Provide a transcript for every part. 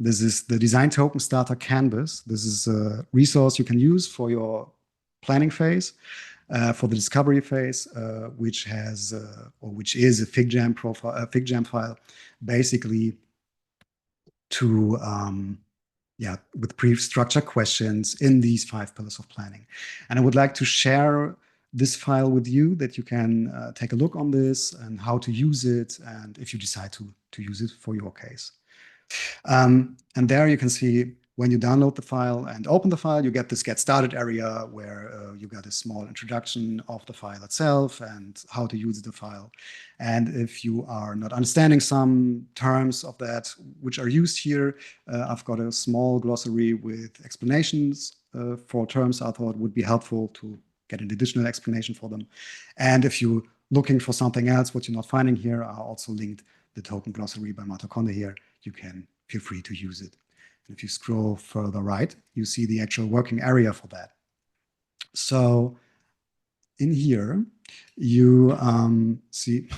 This is the Design Token Starter Canvas. This is a resource you can use for your planning phase, for the discovery phase, which has or which is a FigJam profile, a FigJam file, basically to with pre-structured questions in these 5 pillars of planning. And I would like to share this file with you that you can take a look on this and how to use it, and if you decide to use it for your case. And there you can see when you download the file and open the file, you get this Get Started area where you get a small introduction of the file itself and how to use the file. And if you are not understanding some terms of that which are used here, I've got a small glossary with explanations for terms I thought would be helpful to get an additional explanation for them. And if you're looking for something else, what you're not finding here, I also linked the token glossary by Marta Conde here. You can feel free to use it. And if you scroll further right, you see the actual working area for that. So in here, you see,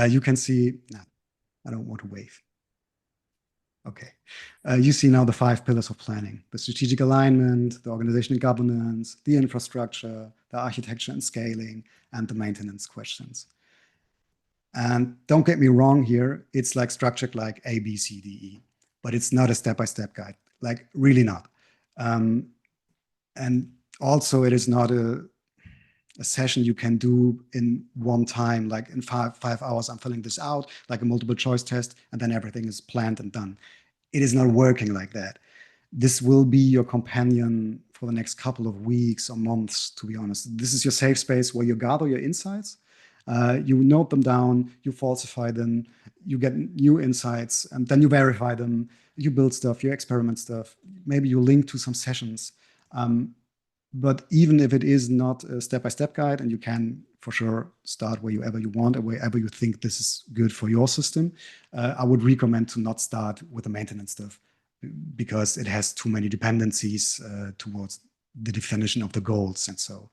you can see, no, I don't want to wave. Okay. You see now the 5 pillars of planning: the strategic alignment, the organization and governance, the infrastructure, the architecture and scaling, and the maintenance questions. And don't get me wrong here, it's like structured like A, B, C, D, E, but it's not a step-by-step guide, like really not. And also it is not a session you can do in one time, like in five hours, I'm filling this out, like a multiple choice test, and then everything is planned and done. It is not working like that. This will be your companion for the next couple of weeks or months, to be honest. This is your safe space where you gather your insights, you note them down, you falsify them, you get new insights, and then you verify them, you build stuff, you experiment stuff, maybe you link to some sessions. But even if it is not a step-by-step guide, and you can for sure start wherever you want, or wherever you think this is good for your system, I would recommend to not start with the maintenance stuff because it has too many dependencies towards the definition of the goals and so.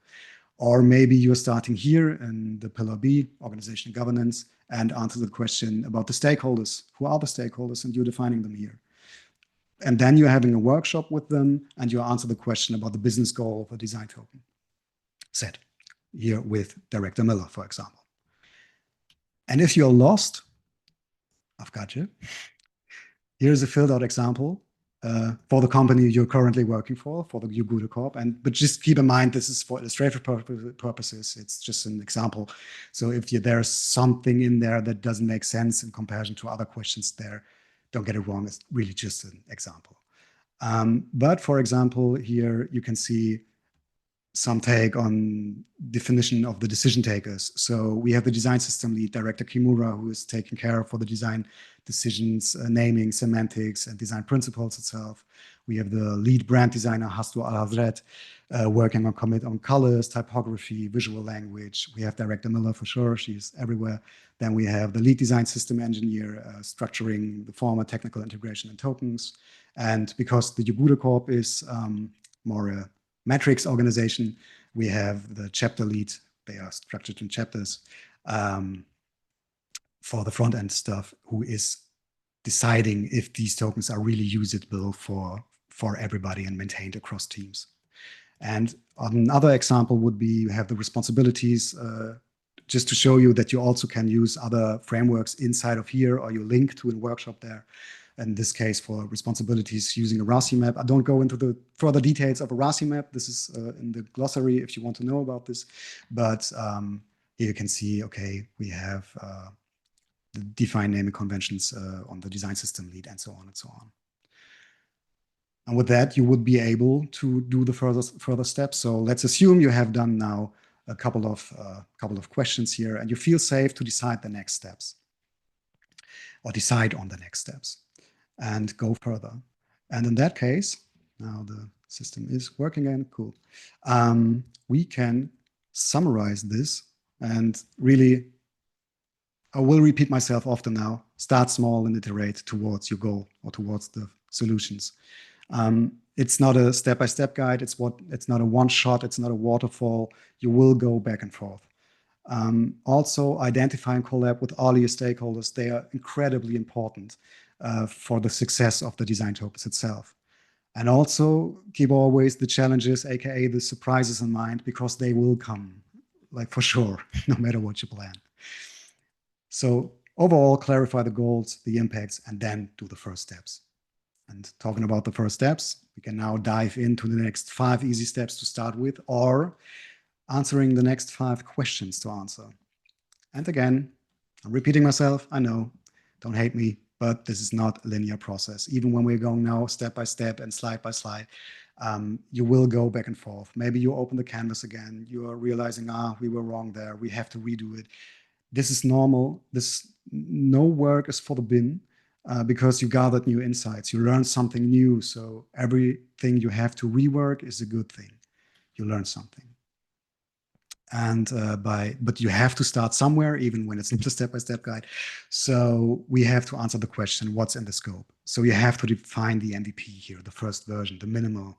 Or maybe you're starting here in the pillar B, organization and governance, and answer the question about the stakeholders. Who are the stakeholders? And you're defining them here. And then you're having a workshop with them, and you answer the question about the business goal of a design token set, here with Director Miller, for example. And if you're lost, I've got you. Here's a filled out example for the company you're currently working for the Yuguda Corp. But just keep in mind, this is for illustrative purposes. It's just an example. So if there's something in there that doesn't make sense in comparison to other questions there, don't get it wrong, it's really just an example. But for example, here you can see some take on definition of the decision takers. So we have the design system lead, Director Kimura, who is taking care for the design decisions, naming, semantics, and design principles itself. We have the lead brand designer, Hasto Al-Hazret, working on commit on colors, typography, visual language. We have Director Miller for sure, she's everywhere. Then we have the lead design system engineer structuring the format, technical integration, and tokens. And because the Yuguda Corp is more a metrics organization, we have the chapter lead. They are structured in chapters for the front end stuff, who is deciding if these tokens are really usable for everybody and maintained across teams. And another example would be you have the responsibilities, just to show you that you also can use other frameworks inside of here, or you link to a workshop there. In this case, for responsibilities using a RASI map. I don't go into the further details of a RASI map. This is in the glossary if you want to know about this. But here you can see, okay, we have the defined naming conventions on the design system lead and so on and so on. And with that, you would be able to do the further steps. So let's assume you have done now a couple of questions here, and you feel safe to decide the next steps, or decide on the next steps, and go further. And in that case, now the system is working again, cool. We can summarize this, and really, I will repeat myself often now, start small and iterate towards your goal or towards the solutions. It's not a step-by-step guide, it's not a one-shot, it's not a waterfall, you will go back and forth. Also, identify and collab with all your stakeholders. They are incredibly important. for the success of the design tokens itself. And also keep always the challenges, aka the surprises, in mind, because they will come, like for sure, no matter what you plan. So overall, clarify the goals, the impacts, and then do the first steps. And talking about the first steps, we can now dive into the next 5 easy steps to start with, or answering the next 5 questions to answer. And again, I'm repeating myself, I know, don't hate me, but this is not a linear process. Even when we're going now step by step and slide by slide, you will go back and forth. Maybe you open the canvas again, you are realizing, we were wrong there, we have to redo it. This is normal. No work is for the bin, because you gathered new insights, you learned something new. So everything you have to rework is a good thing. You learn something. And but you have to start somewhere, even when it's not a step-by-step guide. So we have to answer the question, what's in the scope? So you have to define the MVP here, the first version, the minimal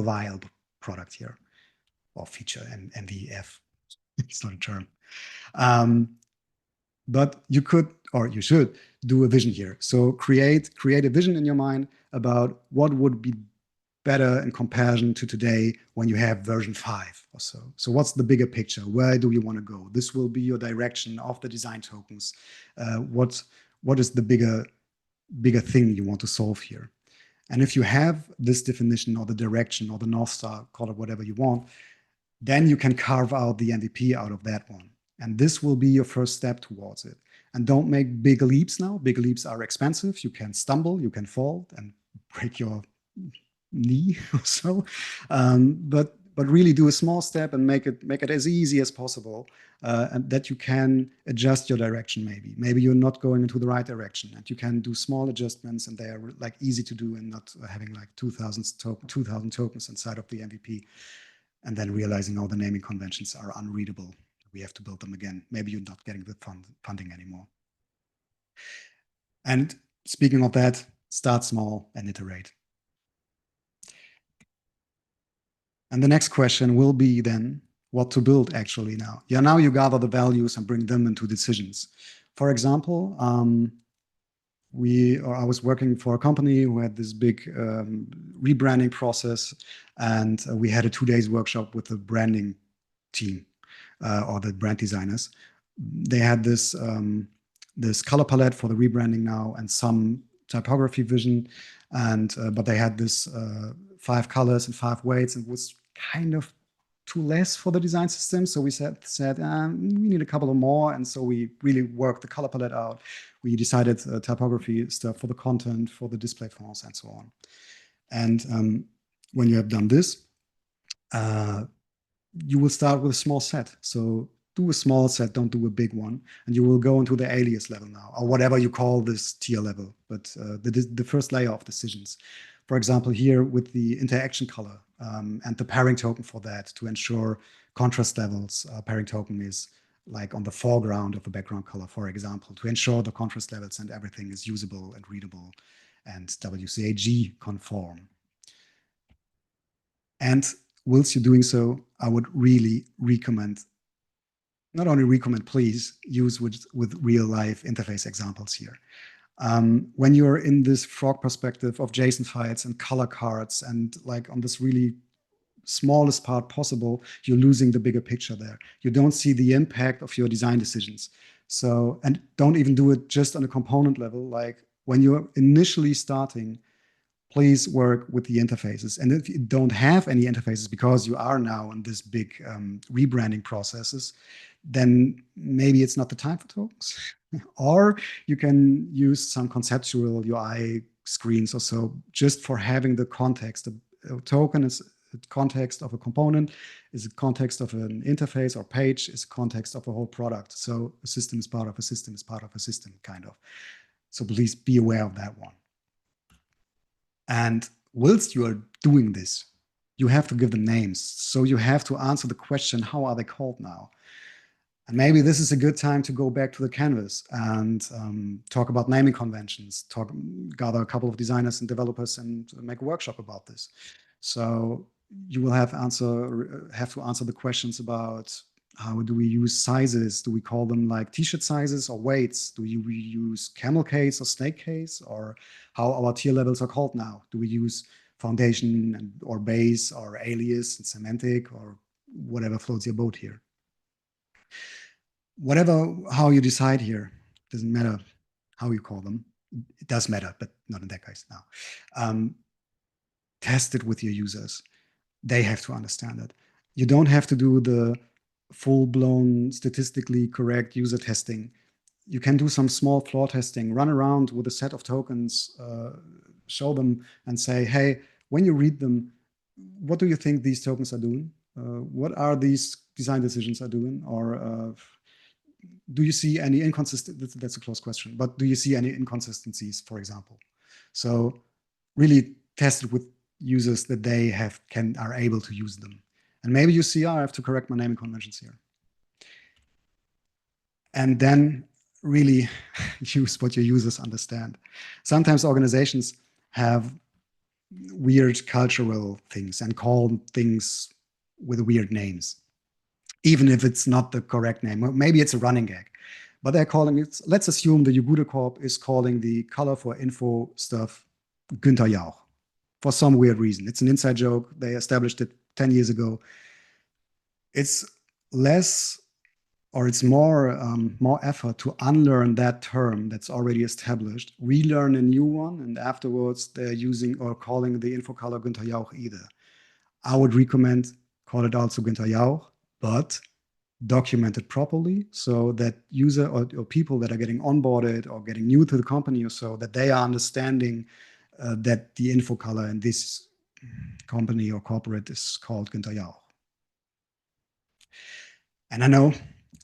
viable product here, or feature, MVF. It's not a term. But you could, or you should, do a vision here. So create a vision in your mind about what would be better in comparison to today when you have version 5 or so. So what's the bigger picture? Where do you want to go? This will be your direction of the design tokens. What is the bigger thing you want to solve here? And if you have this definition, or the direction, or the North Star, call it whatever you want, then you can carve out the MVP out of that one. And this will be your first step towards it. And don't make big leaps now. Big leaps are expensive. You can stumble, you can fall and break your knee or so. But really do a small step and make it as easy as possible, and that you can adjust your direction. Maybe you're not going into the right direction, and you can do small adjustments, and they are like easy to do, and not having like 2,000 tokens inside of the MVP, and then realizing all the naming conventions are unreadable. We have to build them again. Maybe you're not getting the funding anymore. And speaking of that, start small and iterate. And the next question will be then what to build actually now. Yeah, now you gather the values and bring them into decisions. For example, I was working for a company who had this big rebranding process, and we had a 2 days workshop with the branding team, or the brand designers. They had this color palette for the rebranding now, and some typography vision, and but they had this 5 colors and 5 weights, and it was kind of too less for the design system. So we said we need a couple of more, and so we really worked the color palette out. We decided typography stuff for the content, for the display fonts, and so on. And when you have done this, you will start with a small set. So do a small set, don't do a big one, and you will go into the alias level now, or whatever you call this tier level, but the first layer of decisions. For example, here with the interaction color and the pairing token for that, to ensure contrast levels. Pairing token is like on the foreground of the background color, for example, to ensure the contrast levels and everything is usable and readable and WCAG conform. And whilst you're doing so, I would really recommend, not only recommend, please use with real life interface examples here. When you're in this frog perspective of JSON files and color cards, and like on this really smallest part possible, you're losing the bigger picture there. You don't see the impact of your design decisions. So, and don't even do it just on a component level. Like when you're initially starting, please work with the interfaces. And if you don't have any interfaces because you are now in this big rebranding processes, then maybe it's not the time for tokens. Or you can use some conceptual UI screens or so, just for having the context. A token is a context of a component, is a context of an interface or page, is a context of a whole product. So a system is part of a system is part of a system, kind of. So please be aware of that one. And whilst you are doing this, you have to give them names. So you have to answer the question, how are they called now? And maybe this is a good time to go back to the canvas and talk about naming conventions, gather a couple of designers and developers and make a workshop about this. So you will have to answer the questions about How do we use sizes? Do we call them like t-shirt sizes or weights? Do we use camel case or snake case, or how our tier levels are called now? Do we use foundation or base or alias and semantic or whatever floats your boat here? Whatever, how you decide here, doesn't matter how you call them. It does matter, but not in that case now. Test it with your users. They have to understand it. You don't have to do the full-blown statistically correct user testing. You can do some small flaw testing, run around with a set of tokens, show them and say, hey, when you read them, what do you think these tokens are doing? What are these design decisions are doing? Or do you see any inconsistencies? That's a close question, but do you see any inconsistencies, for example? So really test it with users that they are able to use them. And maybe you see, oh, I have to correct my naming conventions here. And then really use what your users understand. Sometimes organizations have weird cultural things and call things with weird names, even if it's not the correct name. Maybe it's a running gag, but they're calling it, let's assume the Jugude Corp is calling the color for info stuff Günther Jauch for some weird reason. It's an inside joke. They established it 10 years ago. It's less, or it's more effort to unlearn that term that's already established, relearn a new one, and afterwards they're using or calling the info color Günther Jauch either. I would recommend call it also Günther Jauch, but document it properly so that user or people that are getting onboarded or getting new to the company or so, that they are understanding that the info color in this company or corporate is called Günther Jauch. And I know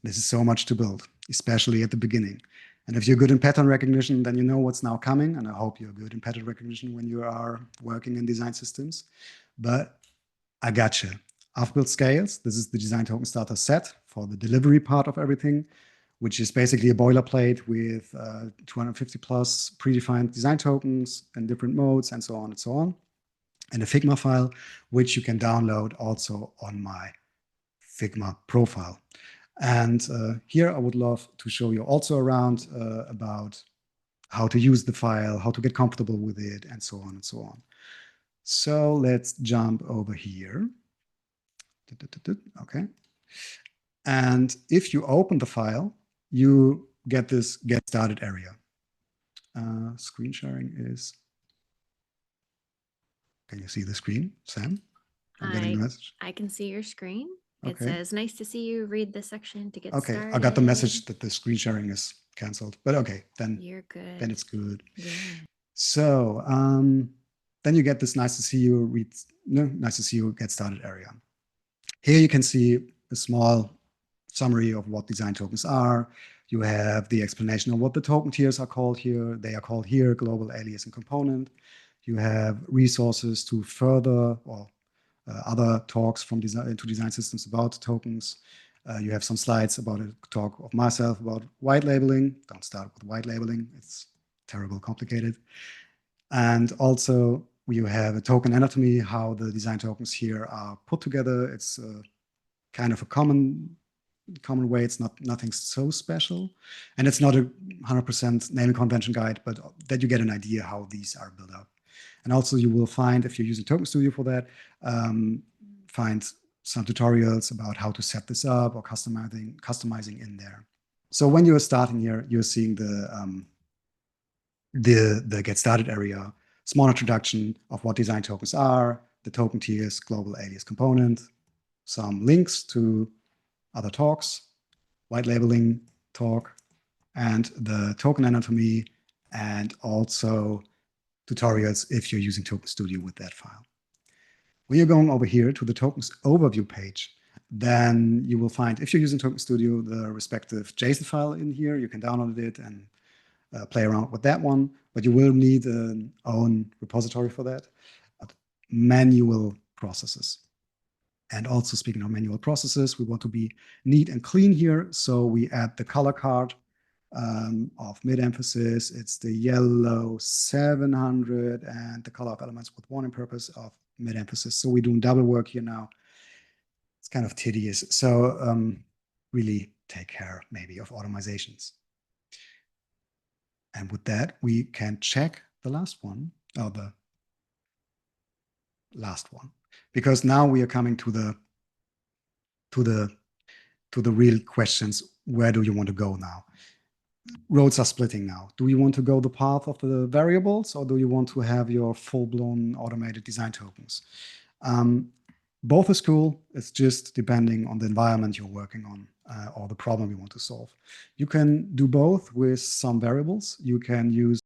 this is so much to build, especially at the beginning. And if you're good in pattern recognition, then you know what's now coming. And I hope you're good in pattern recognition when you are working in design systems. But I gotcha. I've built scales. This is the design token starter set for the delivery part of everything, which is basically a boilerplate with 250 plus predefined design tokens and different modes and so on and so on. And a Figma file, which you can download also on my Figma profile. And here I would love to show you also around about how to use the file, how to get comfortable with it, and so on and so on. So let's jump over here. Okay. And if you open the file, you get this get started area. Screen sharing is, can you see the screen, Sam? I'm getting the message. I can see your screen. It Okay. says, nice to see you. Read the section to get started. Okay, I got the message that the screen sharing is canceled, but okay, then you're good. Then it's good. Yeah. So then you get this nice to see you read, nice to see you get started area. Here you can see a small summary of what design tokens are. You have the explanation of what the token tiers are called here. They are called here global, alias, and component. You have resources to further or other talks from design systems about tokens. You have some slides about a talk of myself about white labeling. Don't start with white labeling. It's terrible, complicated. And also you have a token anatomy, how the design tokens here are put together. It's kind of a common way. It's nothing so special. And it's not a 100% naming convention guide, but that you get an idea how these are built up. And also you will find, if you're using Token Studio for that, find some tutorials about how to set this up or customizing in there. So when you're starting here, you're seeing the get started area, small introduction of what design tokens are, the token tiers, global, alias, component, some links to other talks, white labeling talk, and the token anatomy, and also tutorials if you're using Token Studio with that file. When you're going over here to the tokens overview page, then you will find, if you're using Token Studio, the respective JSON file in here. You can download it and play around with that one, but you will need an own repository for that. Manual processes. And also, speaking of manual processes, we want to be neat and clean here. So we add the color card of mid-emphasis. It's the yellow 700 and the color of elements with warning purpose of mid-emphasis. So we're doing double work here now. It's kind of tedious. So really take care maybe of automizations. And with that, we can check the last one, or the last one, because now we are coming to the real questions. Where do you want to go now? Roads are splitting now. Do you want to go the path of the variables, or do you want to have your full-blown automated design tokens? Both is cool. It's just depending on the environment you're working on or the problem you want to solve. You can do both with some variables. You can use